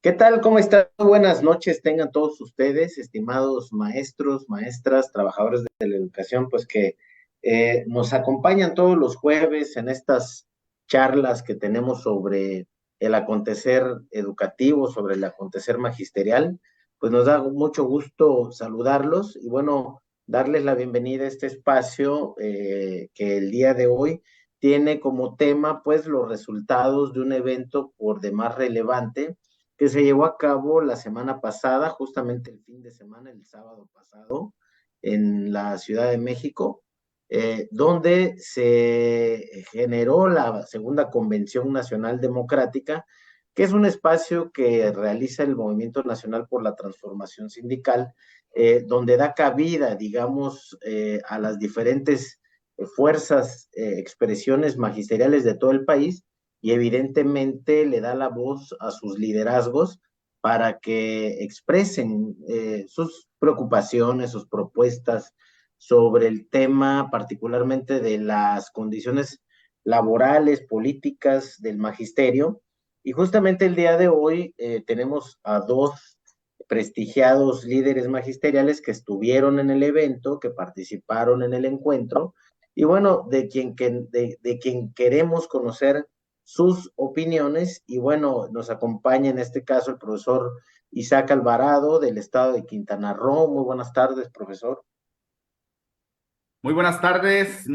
¿Qué tal? ¿Cómo están? Buenas noches, tengan todos ustedes, estimados maestros, maestras, trabajadores de la educación, pues que nos acompañan todos los jueves en estas charlas que tenemos sobre el acontecer educativo, sobre el acontecer magisterial. Pues nos da mucho gusto saludarlos y bueno, darles la bienvenida a este espacio que el día de hoy tiene como tema pues los resultados de un evento por demás relevante que se llevó a cabo la semana pasada, justamente el fin de semana, el sábado pasado, en la Ciudad de México, donde se generó la segunda Convención Nacional Democrática, que es un espacio que realiza el Movimiento Nacional por la Transformación Sindical, donde da cabida, digamos, a las diferentes fuerzas, expresiones magisteriales de todo el país y evidentemente le da la voz a sus liderazgos para que expresen sus preocupaciones, sus propuestas sobre el tema particularmente de las condiciones laborales, políticas del magisterio. Y justamente el día de hoy tenemos a dos prestigiados líderes magisteriales que estuvieron en el evento, que participaron en el encuentro, y bueno, de quien queremos conocer sus opiniones y bueno, nos acompaña en este caso el profesor Isaac Alvarado del estado de Quintana Roo. Muy buenas tardes, profesor. Muy buenas tardes,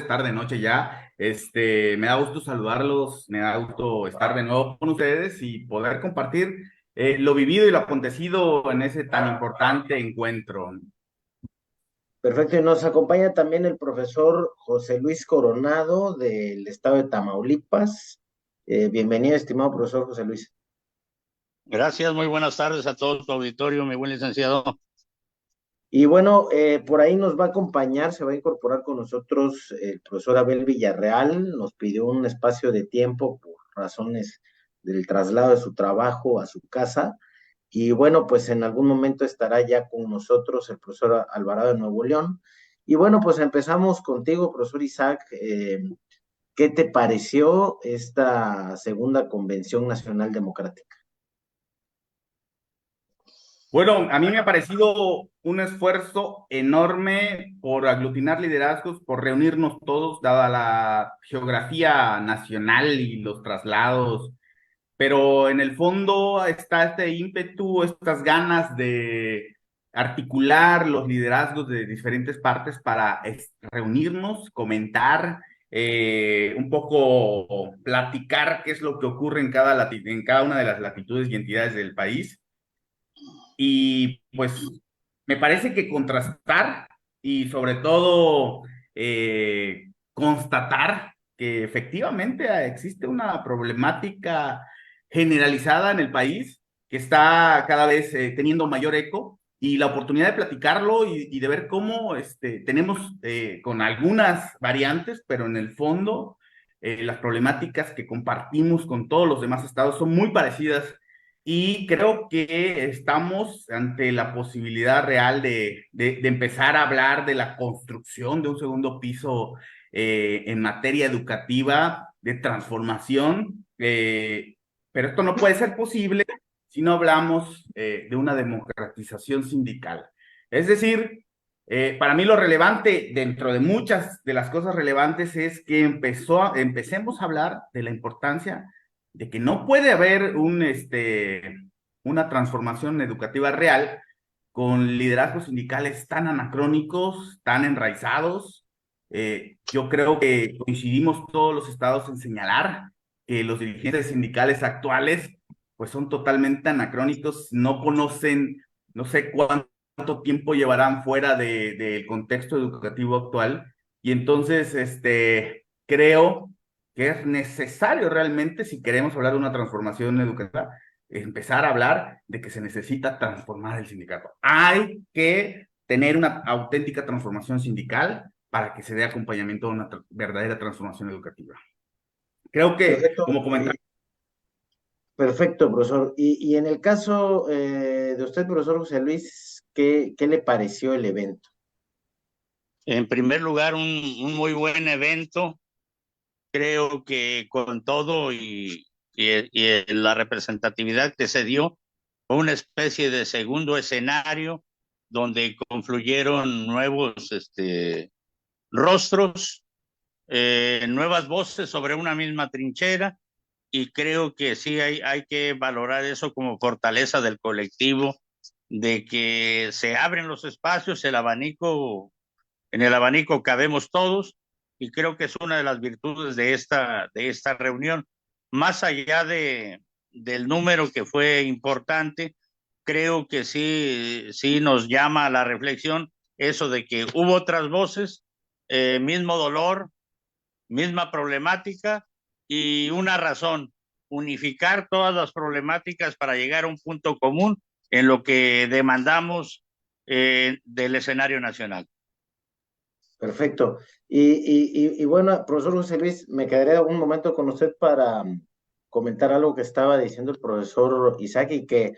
tarde, noche ya. Me da gusto saludarlos, me da gusto estar de nuevo con ustedes y poder compartir lo vivido y lo acontecido en ese tan importante encuentro. Perfecto, y nos acompaña también el profesor José Luis Coronado del estado de Tamaulipas. Bienvenido, estimado profesor José Luis. Gracias, muy buenas tardes a todo tu auditorio, mi buen licenciado. Y bueno, por ahí nos va a acompañar, se va a incorporar con nosotros el profesor Abel Villarreal, nos pidió un espacio de tiempo por razones del traslado de su trabajo a su casa. Y bueno, pues en algún momento estará ya con nosotros el profesor Alvarado de Nuevo León. Y bueno, pues empezamos contigo, profesor Isaac. ¿Qué te pareció esta segunda Convención Nacional Democrática? Bueno, a mí me ha parecido un esfuerzo enorme por aglutinar liderazgos, por reunirnos todos, dada la geografía nacional y los traslados, pero en el fondo está este ímpetu, estas ganas de articular los liderazgos de diferentes partes para reunirnos, comentar, un poco platicar qué es lo que ocurre en cada una de las latitudes y entidades del país. Y pues me parece que contrastar y sobre todo constatar que efectivamente existe una problemática generalizada en el país que está cada vez teniendo mayor eco y la oportunidad de platicarlo y de ver cómo tenemos con algunas variantes, pero en el fondo las problemáticas que compartimos con todos los demás estados son muy parecidas y creo que estamos ante la posibilidad real de empezar a hablar de la construcción de un segundo piso en materia educativa, de transformación, pero esto no puede ser posible si no hablamos de una democratización sindical. Es decir, para mí lo relevante dentro de muchas de las cosas relevantes es que empecemos a hablar de la importancia de que no puede haber una transformación educativa real con liderazgos sindicales tan anacrónicos, tan enraizados. Yo creo que coincidimos todos los estados en señalar que los dirigentes sindicales actuales pues son totalmente anacrónicos, no conocen, no sé cuánto tiempo llevarán fuera del contexto educativo actual. Y entonces, creo que es necesario realmente, si queremos hablar de una transformación educativa, empezar a hablar de que se necesita transformar el sindicato. Hay que tener una auténtica transformación sindical para que se dé acompañamiento a una verdadera transformación educativa. Creo que, Perfecto, como comentaba, perfecto, profesor. Y en el caso de usted, profesor José Luis, ¿qué le pareció el evento? En primer lugar, un muy buen evento. Creo que con todo y la representatividad que se dio fue una especie de segundo escenario donde confluyeron nuevos rostros, nuevas voces sobre una misma trinchera, y creo que sí hay que valorar eso como fortaleza del colectivo, de que se abren los espacios, en el abanico cabemos todos, y creo que es una de las virtudes de esta reunión. Más allá del número que fue importante, creo que sí nos llama a la reflexión eso de que hubo otras voces, mismo dolor, misma problemática y una razón: unificar todas las problemáticas para llegar a un punto común en lo que demandamos del escenario nacional. Perfecto. Y bueno, profesor José Luis, me quedaré un momento con usted para comentar algo que estaba diciendo el profesor Isaac y que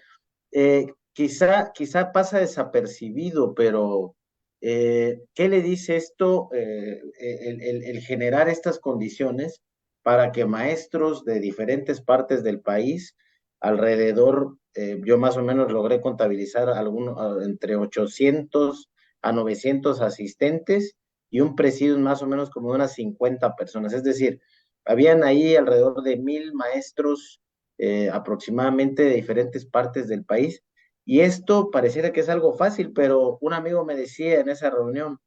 quizá pasa desapercibido, pero ¿qué le dice esto, el generar estas condiciones para que maestros de diferentes partes del país, alrededor, yo más o menos logré contabilizar entre 800 a 900 asistentes y un presidium más o menos como de unas 50 personas? Es decir, habían ahí alrededor de 1000 maestros aproximadamente de diferentes partes del país. Y esto pareciera que es algo fácil, pero un amigo me decía en esa reunión,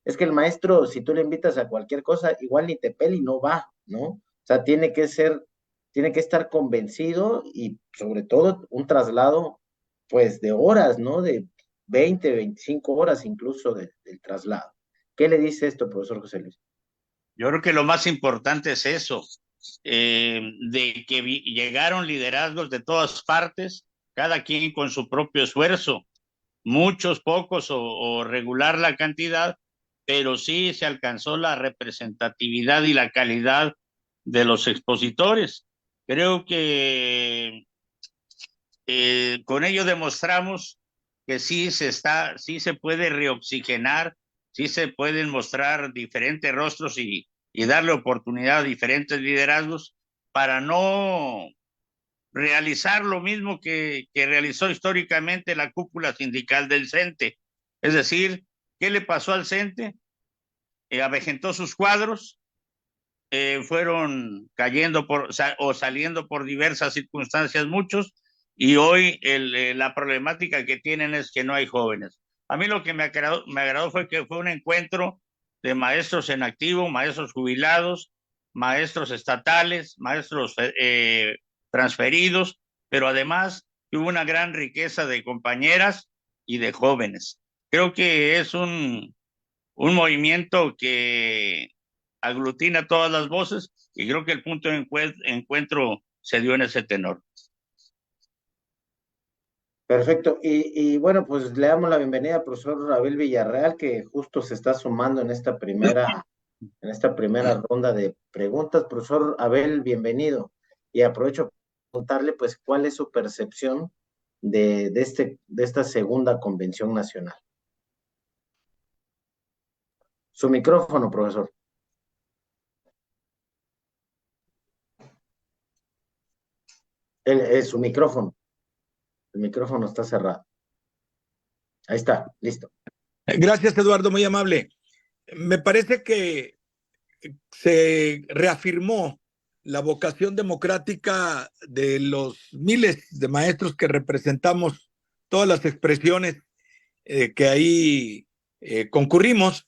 es que el maestro, si tú le invitas a cualquier cosa, igual ni te pela y no va, ¿no? O sea, tiene que estar convencido y sobre todo un traslado, pues de horas, ¿no? De 20, 25 horas incluso del traslado. ¿Qué le dice esto, profesor José Luis? Yo creo que lo más importante es eso, de que llegaron liderazgos de todas partes, cada quien con su propio esfuerzo, muchos, pocos o regular la cantidad, pero sí se alcanzó la representatividad y la calidad de los expositores. Creo que con ello demostramos que sí se puede reoxigenar, sí se pueden mostrar diferentes rostros y darle oportunidad a diferentes liderazgos para no realizar lo mismo que realizó históricamente la cúpula sindical del CENTE. Es decir, ¿qué le pasó al CENTE? Avejentó sus cuadros, fueron cayendo o saliendo por diversas circunstancias muchos, y hoy la problemática que tienen es que no hay jóvenes. A mí lo que me agradó fue que fue un encuentro de maestros en activo, maestros jubilados, maestros estatales, maestros transferidos, pero además hubo una gran riqueza de compañeras y de jóvenes. Creo que es un movimiento que aglutina todas las voces, y creo que el punto de encuentro se dio en ese tenor. Perfecto. Y bueno, pues le damos la bienvenida al profesor Abel Villarreal, que justo se está sumando en esta primera ronda de preguntas. Profesor Abel, bienvenido. Y aprovecho para preguntarle, pues, cuál es su percepción de esta segunda convención nacional. Su micrófono, profesor. Su micrófono. El micrófono está cerrado. Ahí está, listo. Gracias, Eduardo, muy amable. Me parece que se reafirmó la vocación democrática de los miles de maestros que representamos todas las expresiones que ahí concurrimos,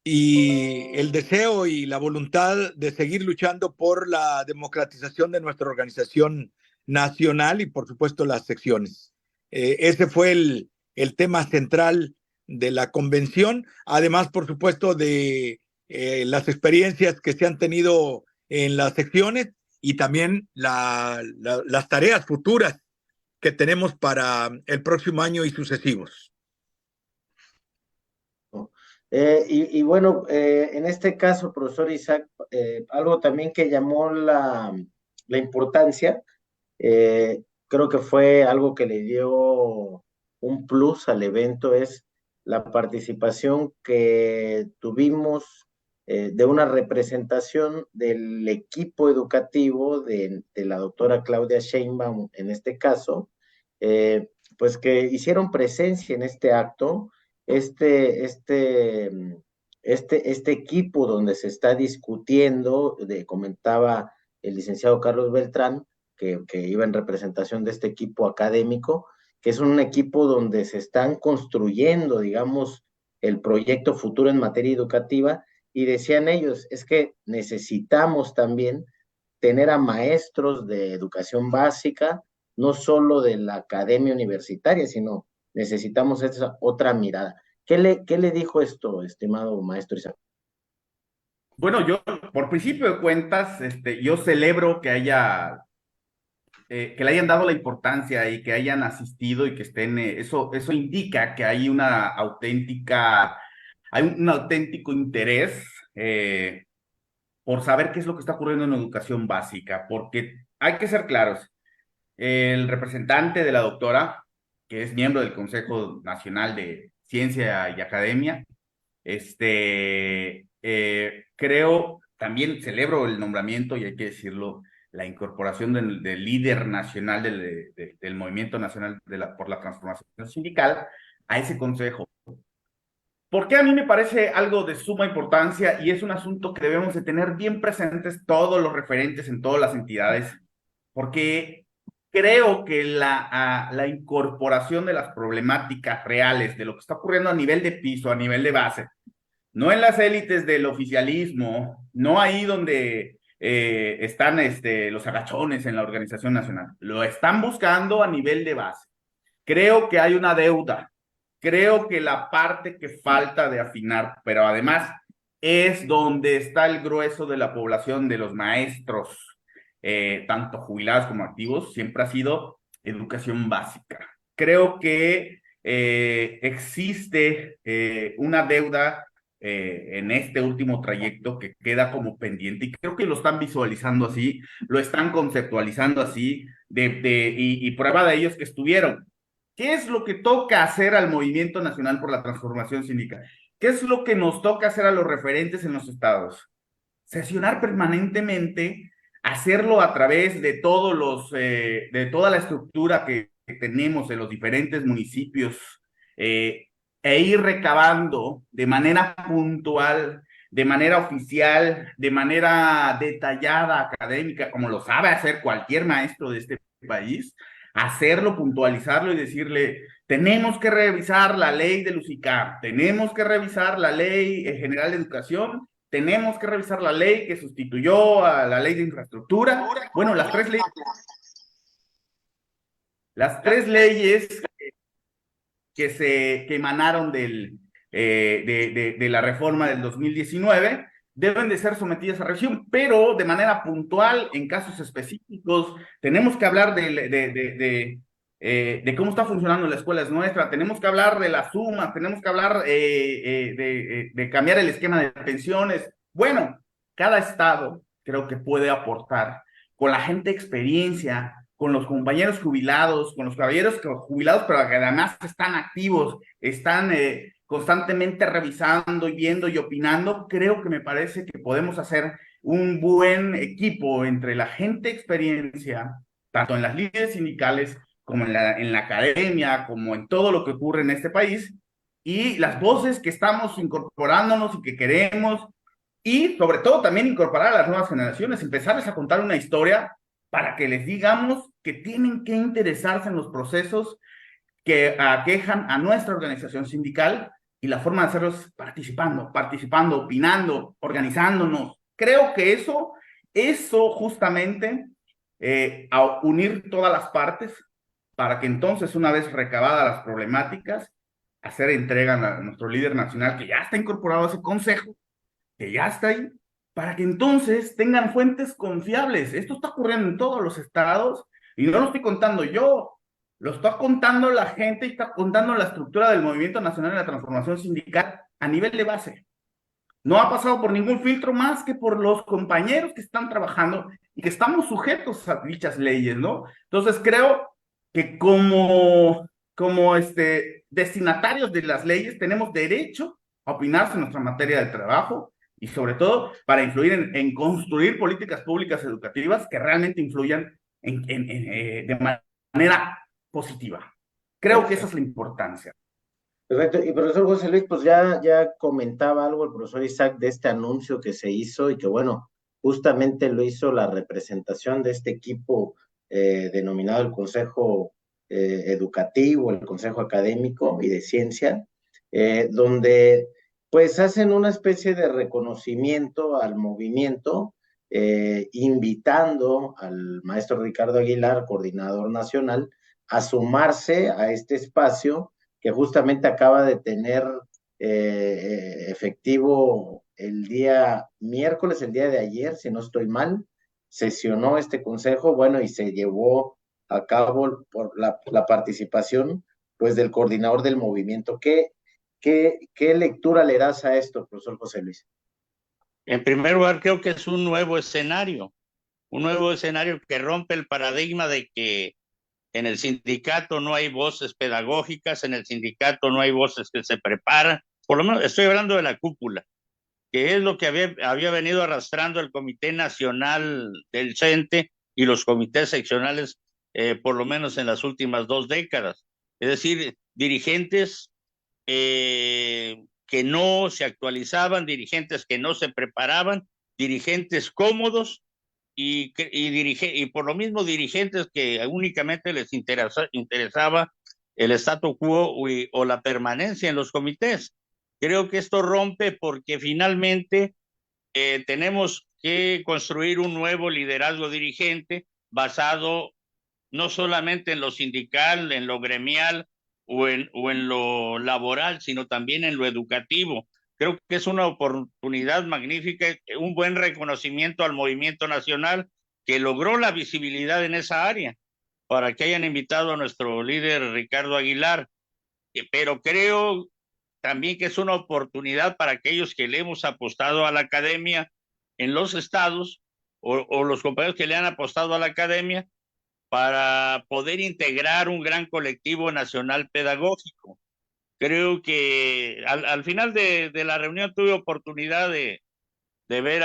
y el deseo y la voluntad de seguir luchando por la democratización de nuestra organización nacional y, por supuesto, las secciones. Ese fue el tema central de la convención, además, por supuesto, de las experiencias que se han tenido en las secciones y también las tareas futuras que tenemos para el próximo año y sucesivos. Y bueno, en este caso, profesor Isaac, algo también que llamó la importancia, creo que fue algo que le dio un plus al evento, es la participación que tuvimos de una representación del equipo educativo de la doctora Claudia Sheinbaum, en este caso, pues que hicieron presencia en este acto, este, este, este equipo donde se está discutiendo, comentaba el licenciado Carlos Beltrán, que iba en representación de este equipo académico, que es un equipo donde se están construyendo, digamos, el proyecto futuro en materia educativa, y decían ellos, es que necesitamos también tener a maestros de educación básica, no solo de la academia universitaria, sino necesitamos esa otra mirada. ¿Qué le dijo esto, estimado maestro Isaac? Bueno, yo, por principio de cuentas, yo celebro que le hayan dado la importancia y que hayan asistido y que estén, eso indica que hay hay un auténtico interés por saber qué es lo que está ocurriendo en la educación básica, porque hay que ser claros, el representante de la doctora, que es miembro del Consejo Nacional de Ciencia y Academia, creo, también celebro el nombramiento, y hay que decirlo, la incorporación del líder nacional del Movimiento Nacional por la Transformación Sindical a ese consejo. Porque a mí me parece algo de suma importancia y es un asunto que debemos de tener bien presentes todos los referentes en todas las entidades, porque creo que la incorporación de las problemáticas reales, de lo que está ocurriendo a nivel de piso, a nivel de base, no en las élites del oficialismo, no ahí donde están los agachones en la organización nacional, lo están buscando a nivel de base. Creo que hay una deuda, creo que la parte que falta de afinar, pero además es donde está el grueso de la población de los maestros, tanto jubilados como activos, siempre ha sido educación básica. Creo que existe una deuda en este último trayecto que queda como pendiente y creo que lo están visualizando así, lo están conceptualizando así, y prueba de ello es que estuvieron. ¿Qué es lo que toca hacer al Movimiento Nacional por la Transformación Sindical? ¿Qué es lo que nos toca hacer a los referentes en los estados? Sesionar permanentemente, hacerlo a través de de toda la estructura que tenemos en los diferentes municipios, e ir recabando de manera puntual, de manera oficial, de manera detallada, académica, como lo sabe hacer cualquier maestro de este país, hacerlo, puntualizarlo y decirle, tenemos que revisar la ley de UCICAP, tenemos que revisar la ley general de educación, tenemos que revisar la ley que sustituyó a la ley de infraestructura. Bueno, las tres leyes que emanaron de la reforma del 2019 deben de ser sometidas a revisión, pero de manera puntual, en casos específicos. Tenemos que hablar de cómo está funcionando la escuela es nuestra, tenemos que hablar de las sumas, tenemos que hablar de cambiar el esquema de pensiones. Bueno, cada estado creo que puede aportar con la gente experiencia, con los compañeros jubilados, con los caballeros jubilados, pero que además están activos, están constantemente revisando y viendo y opinando. Creo que me parece que podemos hacer un buen equipo entre la gente experiencia, tanto en las líderes sindicales como en la academia, como en todo lo que ocurre en este país, y las voces que estamos incorporándonos y que queremos, y sobre todo también incorporar a las nuevas generaciones, empezarles a contar una historia para que les digamos que tienen que interesarse en los procesos que aquejan a nuestra organización sindical y la forma de hacerlos participando, opinando, organizándonos. Creo que eso justamente, a unir todas las partes para que entonces, una vez recabadas las problemáticas, hacer entrega a nuestro líder nacional que ya está incorporado a ese consejo, que ya está ahí, para que entonces tengan fuentes confiables. Esto está ocurriendo en todos los estados y no lo estoy contando yo, lo está contando la gente y está contando la estructura del Movimiento Nacional de la Transformación Sindical a nivel de base. No ha pasado por ningún filtro más que por los compañeros que están trabajando y que estamos sujetos a dichas leyes, ¿no? Entonces creo que como destinatarios de las leyes tenemos derecho a opinar sobre nuestra materia de trabajo, y sobre todo para influir en construir políticas públicas educativas que realmente influyan de manera positiva. Creo que esa es la importancia. Perfecto. Y profesor José Luis, pues ya comentaba algo el profesor Isaac de este anuncio que se hizo y que bueno, justamente lo hizo la representación de este equipo denominado el Consejo Educativo, el Consejo Académico y de Ciencia, donde pues hacen una especie de reconocimiento al movimiento, invitando al maestro Ricardo Aguilar, coordinador nacional, a sumarse a este espacio que justamente acaba de tener efectivo el día miércoles, el día de ayer, si no estoy mal, sesionó este consejo, bueno, y se llevó a cabo por la participación, pues, del coordinador del movimiento. ¿Qué lectura le das a esto, profesor José Luis? En primer lugar, creo que es un nuevo escenario que rompe el paradigma de que en el sindicato no hay voces pedagógicas, en el sindicato no hay voces que se preparan. Por lo menos estoy hablando de la cúpula, que es lo que había venido arrastrando el Comité Nacional del CENTE y los comités seccionales, por lo menos en las últimas 2 décadas. Es decir, dirigentes que no se actualizaban, dirigentes que no se preparaban, dirigentes cómodos y por lo mismo dirigentes que únicamente les interesaba el statu quo o la permanencia en los comités. Creo que esto rompe porque finalmente tenemos que construir un nuevo liderazgo dirigente basado no solamente en lo sindical, en lo gremial o en lo laboral, sino también en lo educativo. Creo que es una oportunidad magnífica, un buen reconocimiento al movimiento nacional que logró la visibilidad en esa área, para que hayan invitado a nuestro líder Ricardo Aguilar. Pero creo también que es una oportunidad para aquellos que le hemos apostado a la academia en los estados o los compañeros que le han apostado a la academia para poder integrar un gran colectivo nacional pedagógico. Creo que al final de la reunión tuve oportunidad de ver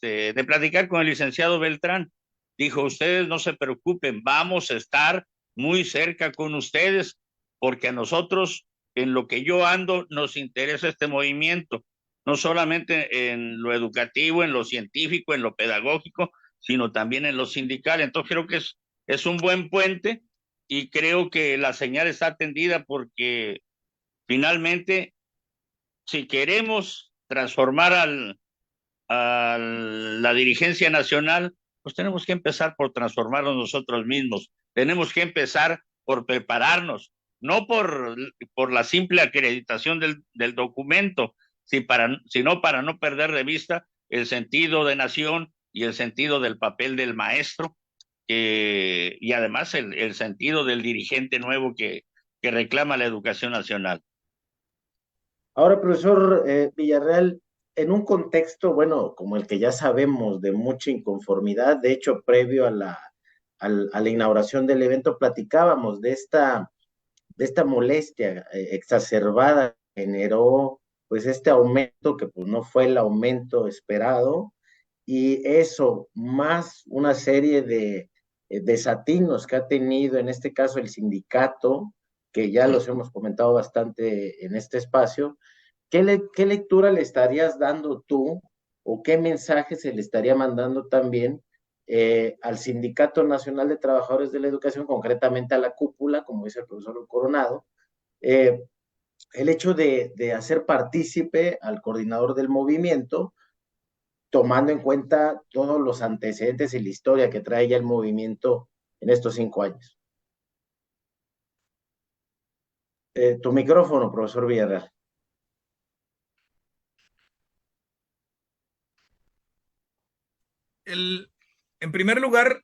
de platicar con el licenciado Beltrán. Dijo, ustedes no se preocupen, vamos a estar muy cerca con ustedes, porque a nosotros, en lo que yo ando, nos interesa este movimiento, no solamente en lo educativo, en lo científico, en lo pedagógico, sino también en lo sindical. Entonces creo que es un buen puente y creo que la señal está atendida porque finalmente, si queremos transformar a la dirigencia nacional, pues tenemos que empezar por transformarnos nosotros mismos. Tenemos que empezar por prepararnos, no por la simple acreditación del documento, sino para no perder de vista el sentido de nación y el sentido del papel del maestro, y además el sentido del dirigente nuevo que reclama la educación nacional. Ahora, profesor Villarreal, en un contexto, bueno, como el que ya sabemos, de mucha inconformidad, de hecho, previo a la inauguración del evento, platicábamos de esta molestia exacerbada que generó pues este aumento que pues no fue el aumento esperado, y eso más una serie de desatinos que ha tenido en este caso el sindicato, que ya los hemos comentado bastante en este espacio. ¿Qué lectura le estarías dando tú o qué mensaje se le estaría mandando también al Sindicato Nacional de Trabajadores de la Educación, concretamente a la cúpula, como dice el profesor Coronado, eh, el hecho de hacer partícipe al coordinador del movimiento, tomando en cuenta todos los antecedentes y la historia que trae ya el movimiento en estos 5 años? Tu micrófono, profesor Villarreal. En primer lugar,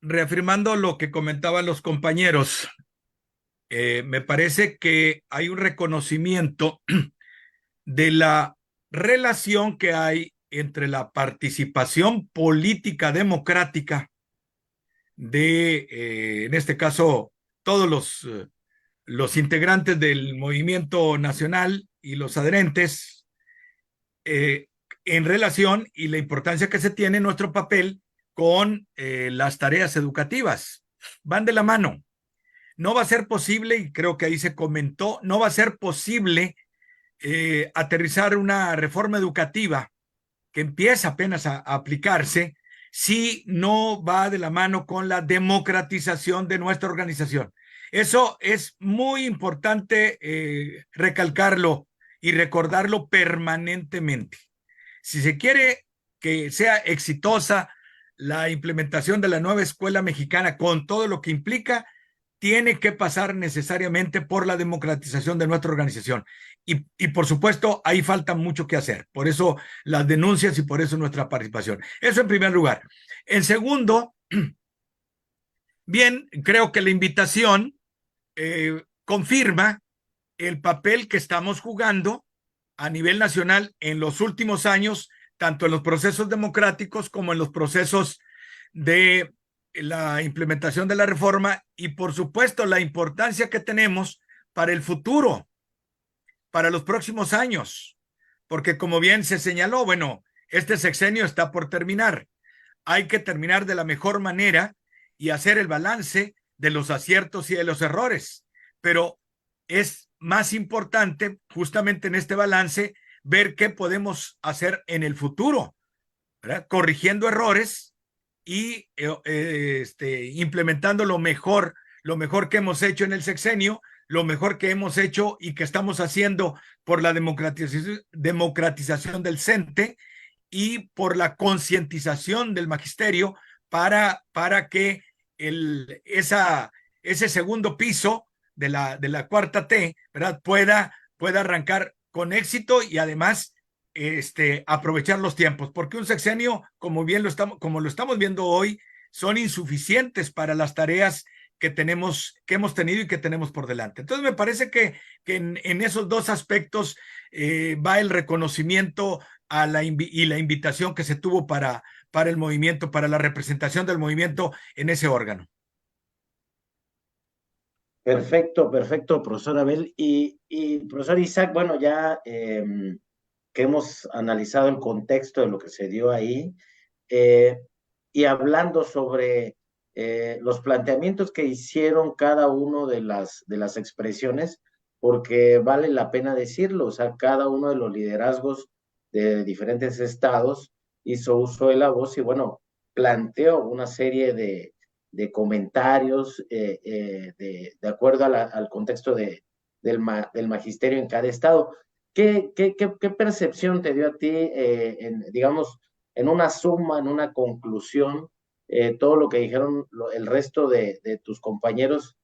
reafirmando lo que comentaban los compañeros, me parece que hay un reconocimiento de la relación que hay entre la participación política democrática de, en este caso, todos los integrantes del movimiento nacional y los adherentes, en relación y la importancia que se tiene en nuestro papel con las tareas educativas. Van de la mano. No va a ser posible, y creo que ahí se comentó, no va a ser posible aterrizar una reforma educativa que empieza apenas a aplicarse si no va de la mano con la democratización de nuestra organización. Eso es muy importante recalcarlo y recordarlo permanentemente. Si se quiere que sea exitosa la implementación de la nueva escuela mexicana con todo lo que implica, tiene que pasar necesariamente por la democratización de nuestra organización. Y por supuesto, ahí falta mucho que hacer. Por eso las denuncias y por eso nuestra participación. Eso en primer lugar. En segundo, bien, creo que la invitación confirma el papel que estamos jugando a nivel nacional en los últimos años, tanto en los procesos democráticos como en los procesos de la implementación de la reforma y, por supuesto, la importancia que tenemos para el futuro, para los próximos años, porque como bien se señaló, bueno, este sexenio está por terminar. Hay que terminar de la mejor manera y hacer el balance de los aciertos y de los errores, pero es más importante justamente en este balance ver qué podemos hacer en el futuro, ¿verdad? Corrigiendo errores y implementando lo mejor que hemos hecho en el sexenio, lo mejor que hemos hecho y que estamos haciendo por la democratización del CENTE y por la concientización del magisterio para que ese segundo piso de la cuarta T, ¿verdad? Pueda arrancar con éxito y además aprovechar los tiempos, porque un sexenio, como lo estamos viendo hoy, son insuficientes para las tareas que hemos tenido y que tenemos por delante. Entonces me parece que en esos dos aspectos va el reconocimiento y la invitación que se tuvo para el movimiento, para la representación del movimiento en ese órgano. Perfecto, perfecto, profesor Abel. Y profesor Isaac, bueno, ya que hemos analizado el contexto de lo que se dio ahí, eh, y hablando sobre los planteamientos que hicieron cada uno de las expresiones, porque vale la pena decirlo, o sea, cada uno de los liderazgos de diferentes estados hizo uso de la voz y bueno, planteó una serie de comentarios de acuerdo al contexto del magisterio en cada estado. ¿Qué percepción te dio a ti, digamos, en una suma, en una conclusión, todo lo que dijeron el resto de tus compañeros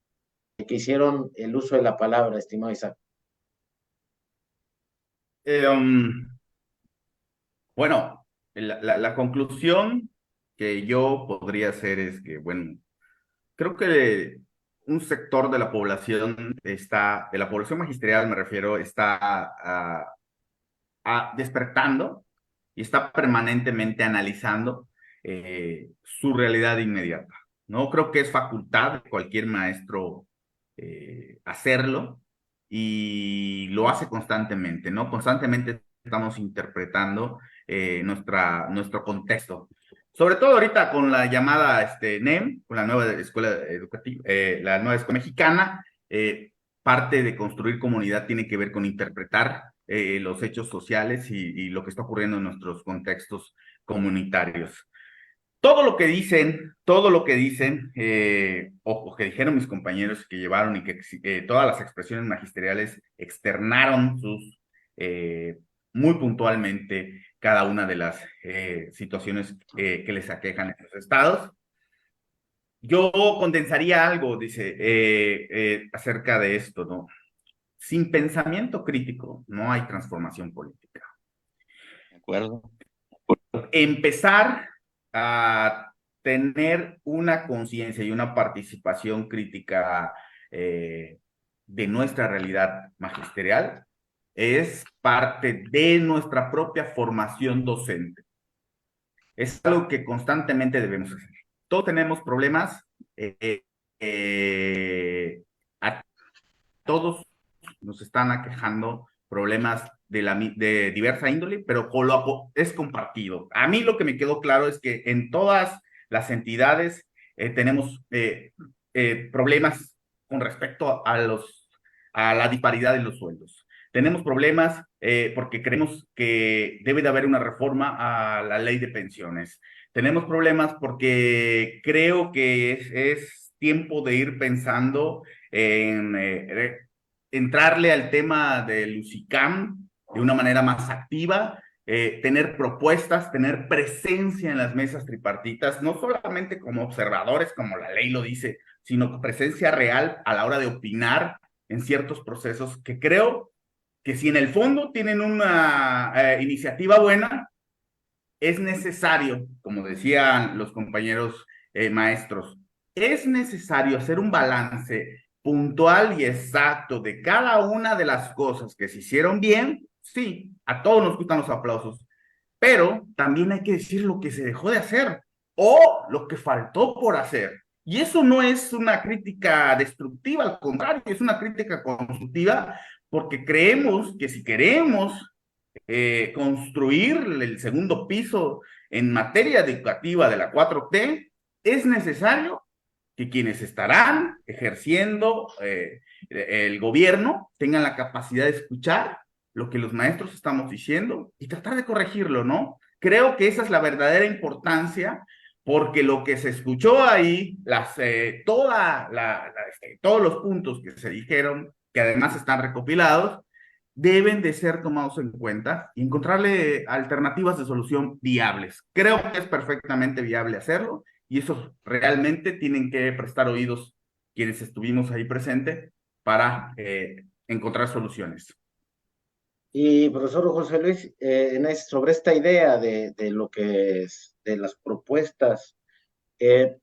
que hicieron el uso de la palabra, estimado Isaac? Bueno, la conclusión que yo podría hacer es que, bueno, creo que un sector de la población de la población magisterial me refiero, está despertando y está permanentemente analizando su realidad inmediata. No creo que es facultad de cualquier maestro hacerlo y lo hace constantemente, ¿no? Constantemente estamos interpretando nuestro contexto. Sobre todo ahorita con la llamada NEM, con la nueva escuela educativa, la nueva escuela mexicana, parte de construir comunidad tiene que ver con interpretar los hechos sociales y lo que está ocurriendo en nuestros contextos comunitarios. Todo lo que dicen, o que dijeron mis compañeros que llevaron y que todas las expresiones magisteriales externaron muy puntualmente cada una de las situaciones que les aquejan en los estados. Yo condensaría algo, dice, acerca de esto, ¿no? Sin pensamiento crítico no hay transformación política. ¿De acuerdo? Empezar a tener una conciencia y una participación crítica de nuestra realidad magisterial es parte de nuestra propia formación docente. Es algo que constantemente debemos hacer. Todos tenemos problemas, a todos nos están aquejando problemas de diversa índole, pero es compartido. A mí lo que me quedó claro es que en todas las entidades tenemos problemas con respecto a la disparidad en los sueldos. Tenemos problemas porque creemos que debe de haber una reforma a la ley de pensiones. Tenemos problemas porque creo que es tiempo de ir pensando en entrarle al tema del UCICAM de una manera más activa, tener propuestas, tener presencia en las mesas tripartitas, no solamente como observadores, como la ley lo dice, sino presencia real a la hora de opinar en ciertos procesos que creo que si en el fondo tienen una iniciativa buena, es necesario, como decían los compañeros maestros, es necesario hacer un balance puntual y exacto de cada una de las cosas que se hicieron bien. Sí, a todos nos gustan los aplausos, pero también hay que decir lo que se dejó de hacer o lo que faltó por hacer. Y eso no es una crítica destructiva, al contrario, es una crítica constructiva, porque creemos que si queremos construir el segundo piso en materia educativa de la 4T, es necesario que quienes estarán ejerciendo el gobierno tengan la capacidad de escuchar lo que los maestros estamos diciendo y tratar de corregirlo, ¿no? Creo que esa es la verdadera importancia, porque lo que se escuchó ahí, todos los puntos que se dijeron, que además están recopilados, deben de ser tomados en cuenta y encontrarle alternativas de solución viables. Creo que es perfectamente viable hacerlo y eso realmente tienen que prestar oídos quienes estuvimos ahí presentes para encontrar soluciones. Y profesor José Luis, sobre esta idea de lo que es, de las propuestas, eh,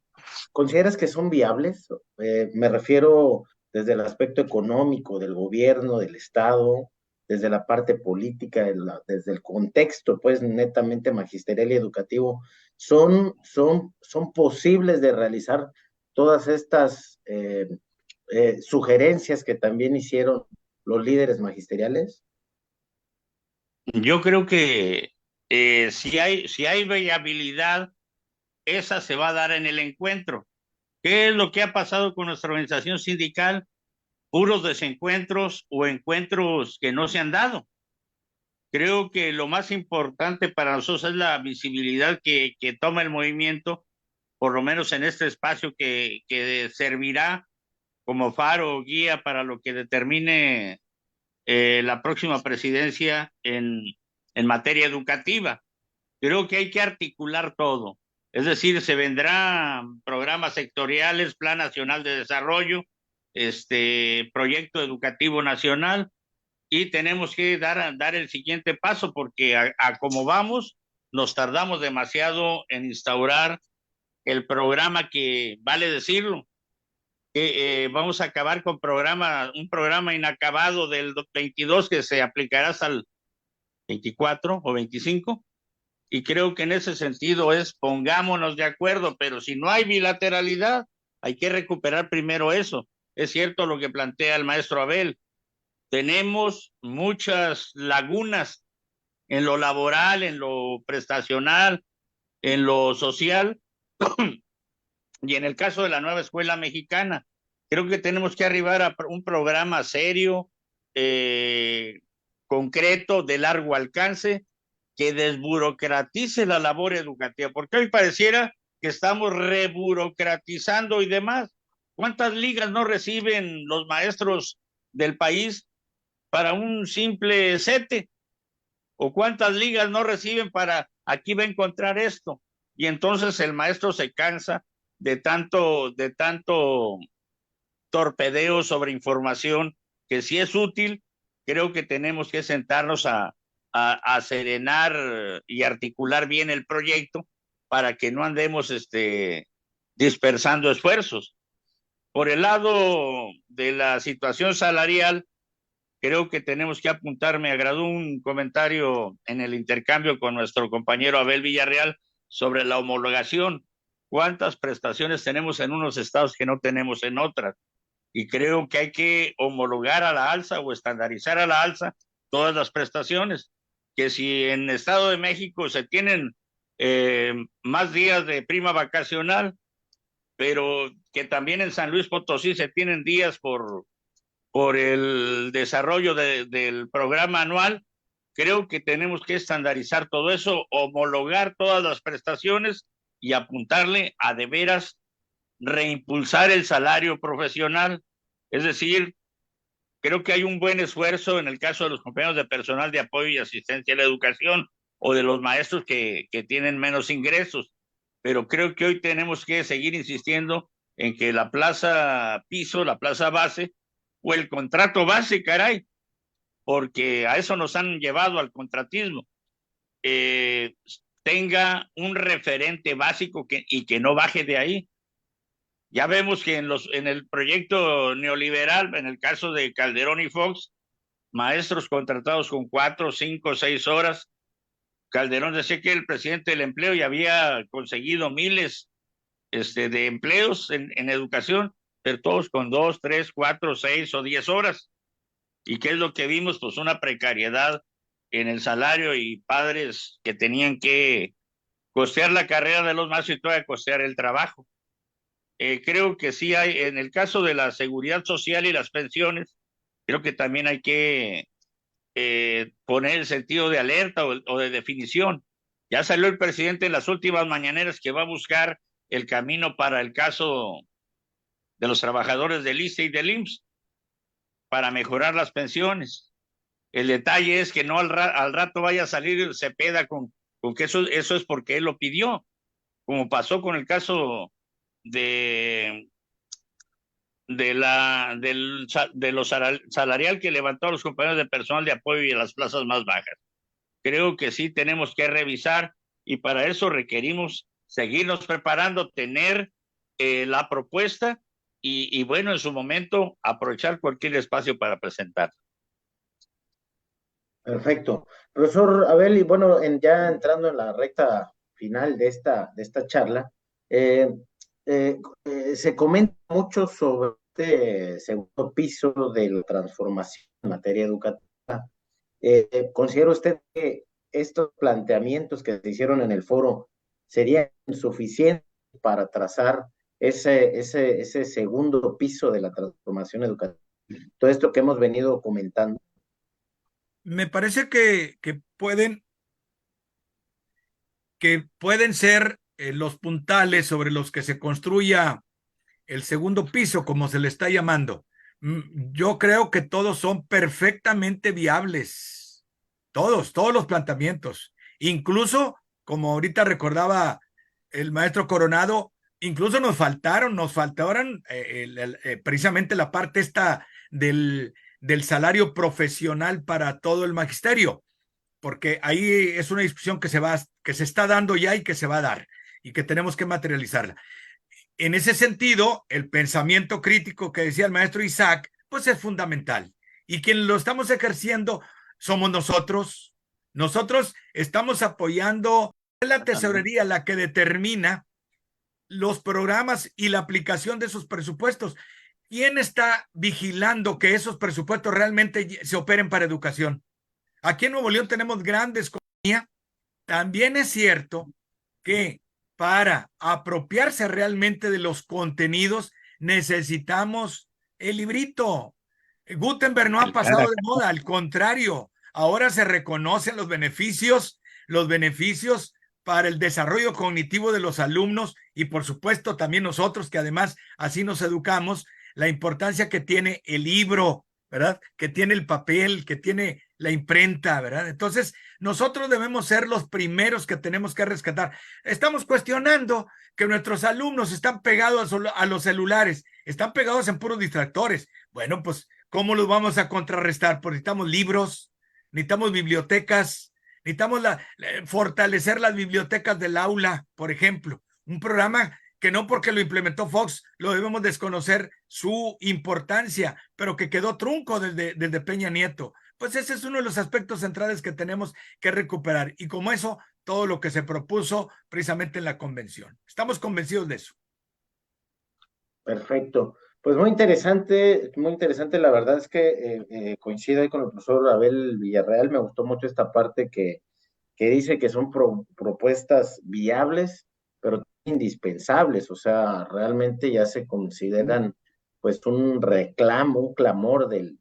¿consideras que son viables? Me refiero desde el aspecto económico del gobierno, del Estado, desde la parte política, desde el contexto, pues netamente magisterial y educativo. ¿Son posibles de realizar todas estas sugerencias que también hicieron los líderes magisteriales? Yo creo que si hay viabilidad, esa se va a dar en el encuentro. ¿Qué es lo que ha pasado con nuestra organización sindical? Puros desencuentros o encuentros que no se han dado. Creo que lo más importante para nosotros es la visibilidad que toma el movimiento, por lo menos en este espacio que servirá como faro o guía para lo que determine la próxima presidencia en materia educativa. Creo que hay que articular todo. Es decir, se vendrán programas sectoriales, Plan Nacional de Desarrollo, Proyecto Educativo Nacional, y tenemos que dar el siguiente paso porque a como vamos, nos tardamos demasiado en instaurar el programa que, vale decirlo, que vamos a acabar con un programa inacabado del 22 que se aplicará hasta el 24 o 25. Y creo que en ese sentido pongámonos de acuerdo, pero si no hay bilateralidad, hay que recuperar primero eso. Es cierto lo que plantea el maestro Abel. Tenemos muchas lagunas en lo laboral, en lo prestacional, en lo social, y en el caso de la nueva escuela mexicana. Creo que tenemos que arribar a un programa serio, concreto, de largo alcance, que desburocratice la labor educativa, porque hoy pareciera que estamos reburocratizando y demás. ¿Cuántas ligas no reciben los maestros del país para un simple sete? ¿O cuántas ligas no reciben para aquí va a encontrar esto? Y entonces el maestro se cansa de tanto torpedeo sobre información que si es útil, creo que tenemos que sentarnos a serenar y articular bien el proyecto para que no andemos dispersando esfuerzos. Por el lado de la situación salarial, creo que tenemos que apuntar. Me agradó un comentario en el intercambio con nuestro compañero Abel Villarreal sobre la homologación. ¿Cuántas prestaciones tenemos en unos estados que no tenemos en otras? Y creo que hay que homologar a la alza o estandarizar a la alza todas las prestaciones, que si en Estado de México se tienen más días de prima vacacional, pero que también en San Luis Potosí se tienen días por el desarrollo del programa anual. Creo que tenemos que estandarizar todo eso, homologar todas las prestaciones y apuntarle a de veras reimpulsar el salario profesional. Es decir, creo que hay un buen esfuerzo en el caso de los compañeros de personal de apoyo y asistencia a la educación o de los maestros que tienen menos ingresos, pero creo que hoy tenemos que seguir insistiendo en que la plaza piso, la plaza base o el contrato base, caray, porque a eso nos han llevado al contratismo, tenga un referente básico y que no baje de ahí. Ya vemos que en el proyecto neoliberal, en el caso de Calderón y Fox, maestros contratados con 4, 5, 6 horas. Calderón decía que el presidente del empleo ya había conseguido miles de empleos en educación, pero todos con 2, 3, 4, 6 o 10 horas. ¿Y qué es lo que vimos? Pues una precariedad en el salario y padres que tenían que costear la carrera de los maestros y todavía costear el trabajo. Creo que sí hay, en el caso de la seguridad social y las pensiones, creo que también hay que poner el sentido de alerta o de definición. Ya salió el presidente en las últimas mañaneras que va a buscar el camino para el caso de los trabajadores del ISSSTE y del IMSS para mejorar las pensiones. El detalle es que no al rato vaya a salir Cepeda con que eso es porque él lo pidió, como pasó con el caso de lo salarial que levantó a los compañeros de personal de apoyo y a las plazas más bajas. Creo que sí tenemos que revisar y para eso requerimos seguirnos preparando, tener la propuesta y bueno, en su momento aprovechar cualquier espacio para presentar. Perfecto. Profesor Abel, y bueno, ya entrando en la recta final de esta charla, se comenta mucho sobre este segundo piso de la transformación en materia educativa. ¿Considera usted que estos planteamientos que se hicieron en el foro serían suficientes para trazar ese segundo piso de la transformación educativa? Todo esto que hemos venido comentando. Me parece que pueden ser los puntales sobre los que se construya el segundo piso, como se le está llamando. Yo creo que todos son perfectamente viables. Todos los planteamientos. Incluso, como ahorita recordaba el maestro Coronado, incluso nos faltaron precisamente la parte esta del salario profesional para todo el magisterio, porque ahí es una discusión que se está dando ya y que se va a dar y que tenemos que materializarla. En ese sentido, el pensamiento crítico que decía el maestro Isaac, pues es fundamental. Y quien lo estamos ejerciendo somos nosotros. Nosotros estamos apoyando la tesorería, la que determina los programas y la aplicación de esos presupuestos. ¿Quién está vigilando que esos presupuestos realmente se operen para educación? Aquí en Nuevo León tenemos grandes compañías. También es cierto que para apropiarse realmente de los contenidos necesitamos el librito. Gutenberg no ha pasado de moda, al contrario, ahora se reconocen los beneficios para el desarrollo cognitivo de los alumnos y por supuesto también nosotros que además así nos educamos, la importancia que tiene el libro, ¿verdad? Que tiene el papel, que tiene la imprenta, ¿verdad? Entonces, nosotros debemos ser los primeros que tenemos que rescatar. Estamos cuestionando que nuestros alumnos están pegados a los celulares, están pegados en puros distractores. Bueno, pues, ¿cómo los vamos a contrarrestar? Pues necesitamos libros, necesitamos bibliotecas, necesitamos fortalecer las bibliotecas del aula, por ejemplo. Un programa que no porque lo implementó Fox lo debemos desconocer su importancia, pero que quedó trunco desde Peña Nieto. Pues ese es uno de los aspectos centrales que tenemos que recuperar. Y como eso, todo lo que se propuso precisamente en la convención. Estamos convencidos de eso. Perfecto. Pues muy interesante, la verdad es que coincido ahí con el profesor Abel Villarreal, me gustó mucho esta parte que dice que son propuestas viables, pero indispensables, o sea, realmente ya se consideran pues un reclamo, un clamor del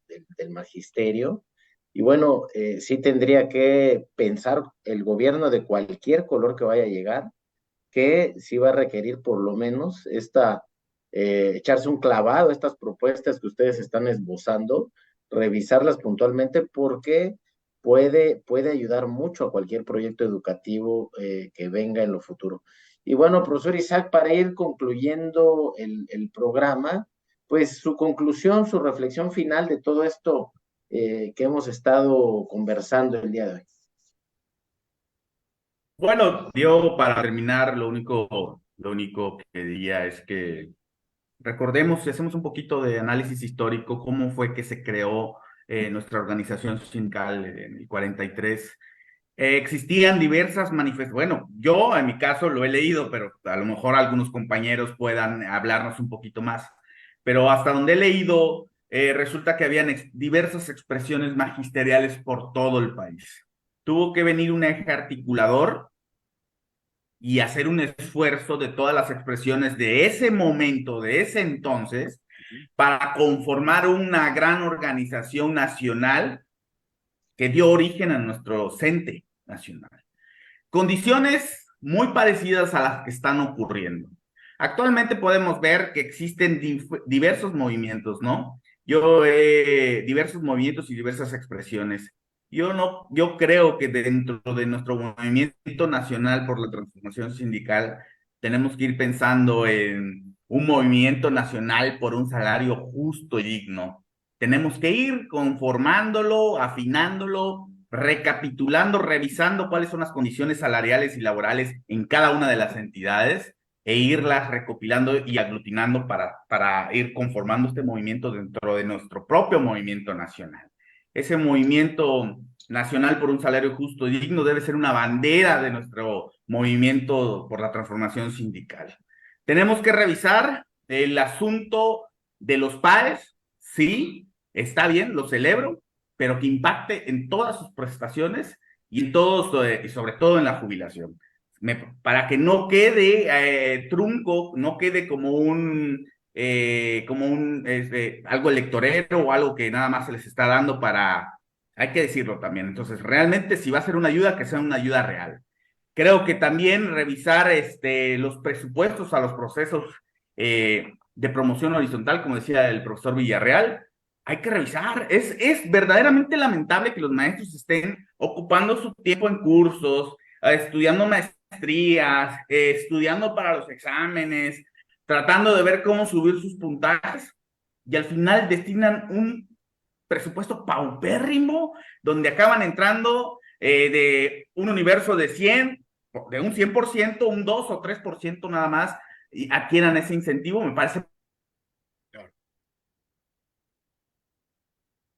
magisterio. Y bueno, sí tendría que pensar el gobierno de cualquier color que vaya a llegar, que sí va a requerir por lo menos echarse un clavado a estas propuestas que ustedes están esbozando, revisarlas puntualmente porque puede ayudar mucho a cualquier proyecto educativo que venga en lo futuro. Y bueno, profesor Isaac, para ir concluyendo el programa, pues su conclusión, su reflexión final de todo esto que hemos estado conversando el día de hoy. Bueno, yo para terminar, lo único que diría es que recordemos, si hacemos un poquito de análisis histórico, cómo fue que se creó nuestra organización sindical en el 43. Existían diversas manifestaciones. Bueno, yo en mi caso lo he leído, pero a lo mejor algunos compañeros puedan hablarnos un poquito más. Pero hasta donde he leído, resulta que habían diversas expresiones magisteriales por todo el país. Tuvo que venir un eje articulador y hacer un esfuerzo de todas las expresiones de ese momento, de ese entonces, para conformar una gran organización nacional que dio origen a nuestro CENTE nacional. Condiciones muy parecidas a las que están ocurriendo. Actualmente podemos ver que existen diversos movimientos, ¿no? Diversos movimientos y diversas expresiones. Yo creo que dentro de nuestro movimiento nacional por la transformación sindical tenemos que ir pensando en un movimiento nacional por un salario justo y digno. Tenemos que ir conformándolo, afinándolo, recapitulando, revisando cuáles son las condiciones salariales y laborales en cada una de las entidades e irlas recopilando y aglutinando para ir conformando este movimiento dentro de nuestro propio movimiento nacional. Ese movimiento nacional por un salario justo y digno debe ser una bandera de nuestro movimiento por la transformación sindical. Tenemos que revisar el asunto de los pares, sí, está bien, lo celebro, pero que impacte en todas sus prestaciones y y sobre todo en la jubilación. Para que no quede trunco, no quede algo electorero o algo que nada más se les está dando hay que decirlo también. Entonces, realmente si va a ser una ayuda, que sea una ayuda real. Creo que también revisar los presupuestos a los procesos de promoción horizontal, como decía el profesor Villarreal, hay que revisar. Es verdaderamente lamentable que los maestros estén ocupando su tiempo en cursos, estudiando maestrías, estudiando para los exámenes, tratando de ver cómo subir sus puntajes y al final destinan un presupuesto paupérrimo donde acaban entrando de un universo de un 100%, un 2 o 3% nada más, y adquieran ese incentivo. Me parece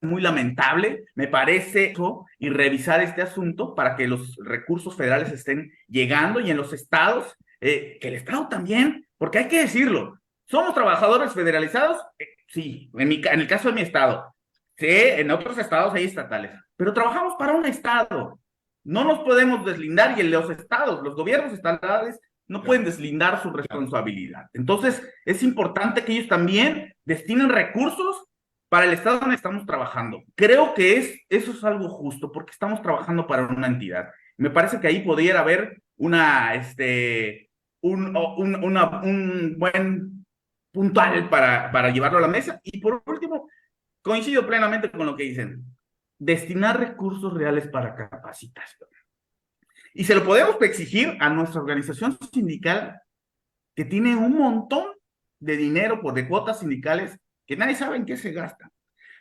muy lamentable, me parece eso, y revisar este asunto para que los recursos federales estén llegando y en los estados, que el estado también, porque hay que decirlo, somos trabajadores federalizados, sí, en el caso de mi estado, sí, en otros estados hay estatales, pero trabajamos para un estado, no nos podemos deslindar y en los estados, los gobiernos estatales no pueden deslindar su responsabilidad. Entonces, es importante que ellos también destinen recursos para el Estado donde estamos trabajando. Creo que eso es algo justo porque estamos trabajando para una entidad. Me parece que ahí podría haber un buen puntual para llevarlo a la mesa. Y por último, coincido plenamente con lo que dicen. Destinar recursos reales para capacitación. Y se lo podemos exigir a nuestra organización sindical que tiene un montón de dinero de cuotas sindicales que nadie sabe en qué se gasta.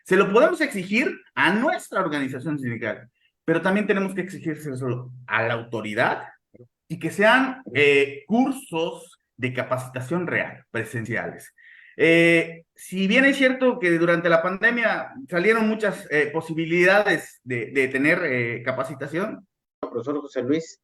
Se lo podemos exigir a nuestra organización sindical, pero también tenemos que exigírselo a la autoridad y que sean cursos de capacitación real, presenciales. Si bien es cierto que durante la pandemia salieron muchas posibilidades de tener capacitación. Profesor José Luis,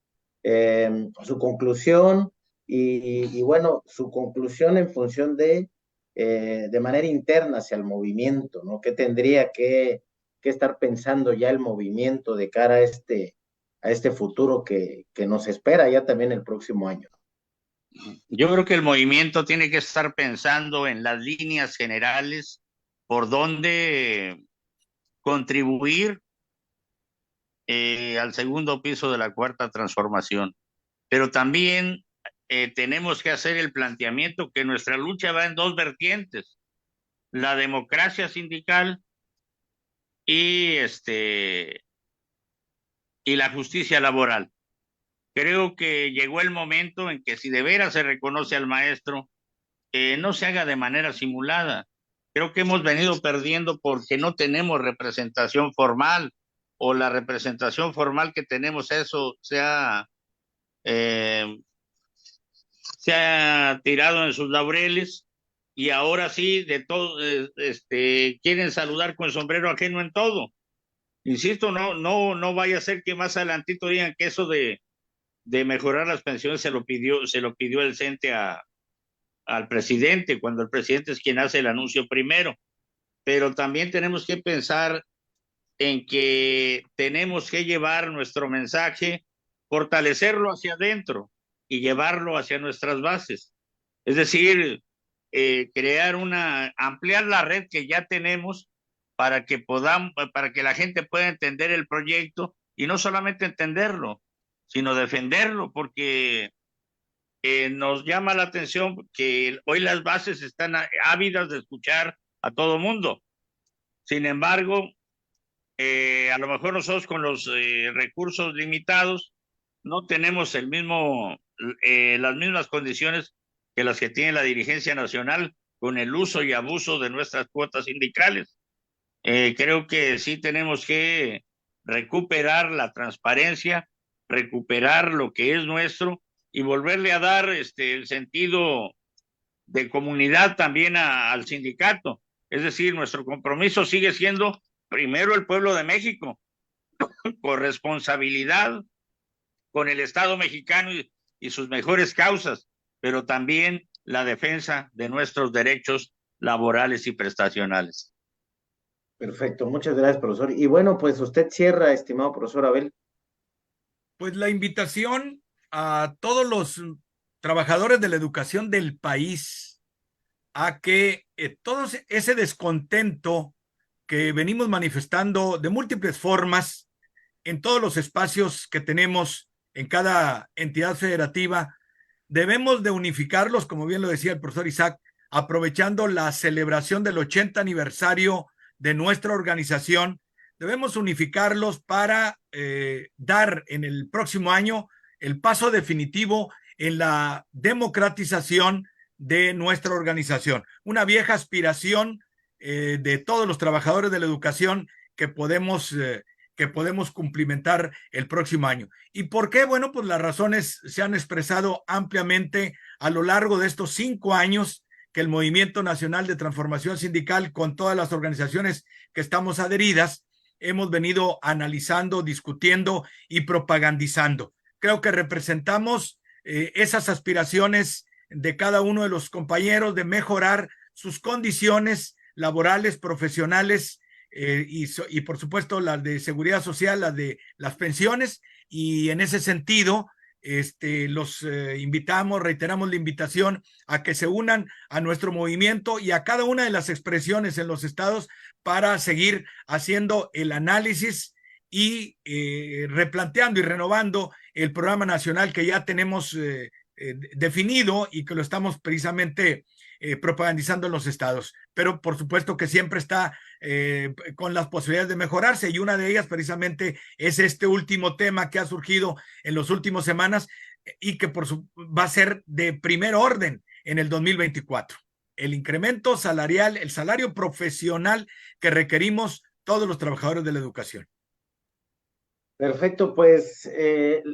su conclusión y bueno, su conclusión en función de de manera interna hacia el movimiento, ¿no? ¿Qué tendría que estar pensando ya el movimiento de cara a este futuro que nos espera ya también el próximo año? Yo creo que el movimiento tiene que estar pensando en las líneas generales por donde contribuir al segundo piso de la cuarta transformación. Pero también tenemos que hacer el planteamiento que nuestra lucha va en dos vertientes: la democracia sindical y, y la justicia laboral. Creo que llegó el momento en que, si de veras se reconoce al maestro, no se haga de manera simulada. Creo que hemos venido perdiendo porque no tenemos representación formal, o la representación formal que tenemos, eso eh, se ha tirado en sus laureles, y ahora sí, de todo, quieren saludar con el sombrero ajeno en todo. Insisto, no vaya a ser que más adelantito digan que eso de mejorar las pensiones se lo pidió el CENTE al presidente, cuando el presidente es quien hace el anuncio primero. Pero también tenemos que pensar en que tenemos que llevar nuestro mensaje, fortalecerlo hacia adentro y llevarlo hacia nuestras bases. Es decir, ampliar la red que ya tenemos para que la gente pueda entender el proyecto, y no solamente entenderlo, sino defenderlo, porque nos llama la atención que hoy las bases están ávidas de escuchar a todo mundo. Sin embargo, a lo mejor nosotros, con los recursos limitados, no tenemos las mismas condiciones que las que tiene la dirigencia nacional con el uso y abuso de nuestras cuotas sindicales. Creo que sí tenemos que recuperar la transparencia, recuperar lo que es nuestro, y volverle a dar el sentido de comunidad también al sindicato. Es decir, nuestro compromiso sigue siendo primero el pueblo de México, con responsabilidad con el Estado mexicano y sus mejores causas, pero también la defensa de nuestros derechos laborales y prestacionales. Perfecto, muchas gracias, profesor. Y bueno, pues usted cierra, estimado profesor Abel. Pues la invitación a todos los trabajadores de la educación del país a que todo ese descontento que venimos manifestando de múltiples formas en todos los espacios que tenemos en cada entidad federativa, debemos de unificarlos, como bien lo decía el profesor Isaac, aprovechando la celebración del 80 aniversario de nuestra organización. Debemos unificarlos para dar en el próximo año el paso definitivo en la democratización de nuestra organización. Una vieja aspiración de todos los trabajadores de la educación que podemos cumplimentar el próximo año. ¿Y por qué? Bueno, pues las razones se han expresado ampliamente a lo largo de estos 5 años que el Movimiento Nacional de Transformación Sindical, con todas las organizaciones que estamos adheridas, hemos venido analizando, discutiendo y propagandizando. Creo que representamos esas aspiraciones de cada uno de los compañeros de mejorar sus condiciones laborales, profesionales, y por supuesto las de seguridad social, las de las pensiones, y en ese sentido los invitamos, reiteramos la invitación a que se unan a nuestro movimiento y a cada una de las expresiones en los estados para seguir haciendo el análisis y replanteando y renovando el programa nacional que ya tenemos definido y que lo estamos precisamente propagandizando en los estados. Pero por supuesto que siempre está con las posibilidades de mejorarse, y una de ellas precisamente es este último tema que ha surgido en las últimas semanas y que va a ser de primer orden en el 2024. El incremento salarial, el salario profesional que requerimos todos los trabajadores de la educación. Perfecto, pues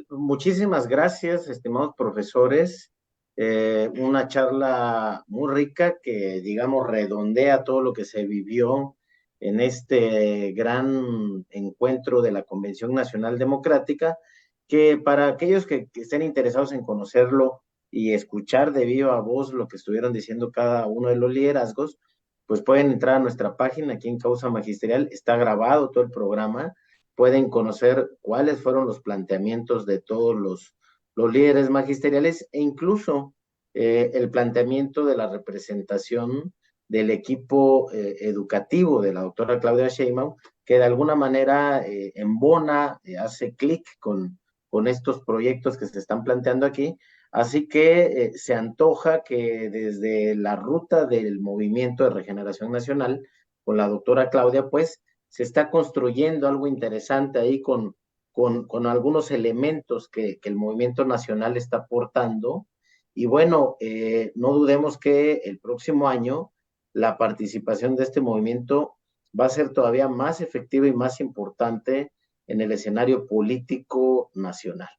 muchísimas gracias, estimados profesores. Una charla muy rica que, digamos, redondea todo lo que se vivió en este gran encuentro de la Convención Nacional Democrática, que para aquellos que estén interesados en conocerlo, y escuchar de viva voz lo que estuvieron diciendo cada uno de los liderazgos, pues pueden entrar a nuestra página aquí en Causa Magisterial, está grabado todo el programa, pueden conocer cuáles fueron los planteamientos de todos los líderes magisteriales e incluso el planteamiento de la representación del equipo educativo de la doctora Claudia Sheinbaum, que de alguna manera embona, hace clic con estos proyectos que se están planteando aquí. Así que se antoja que desde la ruta del Movimiento de Regeneración Nacional, con la doctora Claudia, pues se está construyendo algo interesante ahí con algunos elementos que el Movimiento Nacional está aportando. Y bueno, no dudemos que el próximo año la participación de este movimiento va a ser todavía más efectiva y más importante en el escenario político nacional.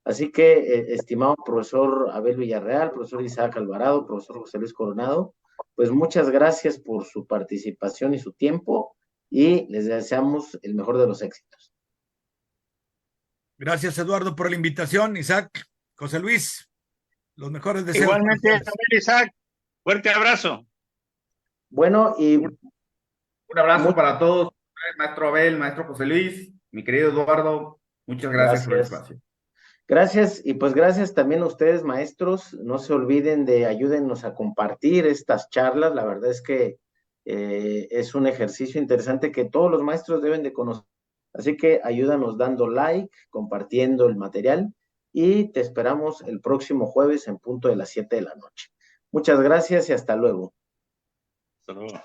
Así que, estimado profesor Abel Villarreal, profesor Isaac Alvarado, profesor José Luis Coronado, pues muchas gracias por su participación y su tiempo y les deseamos el mejor de los éxitos. Gracias, Eduardo, por la invitación. Isaac, José Luis, los mejores deseos. Igualmente, Isaac, fuerte abrazo. Bueno, y un abrazo para todos, maestro Abel, maestro José Luis, mi querido Eduardo, muchas gracias por el espacio. Gracias, y pues gracias también a ustedes, maestros. No se olviden de ayúdennos a compartir estas charlas. La verdad es que es un ejercicio interesante que todos los maestros deben de conocer. Así que ayúdanos dando like, compartiendo el material y te esperamos el próximo jueves en punto de las 7 de la noche. Muchas gracias y hasta luego. Hasta luego.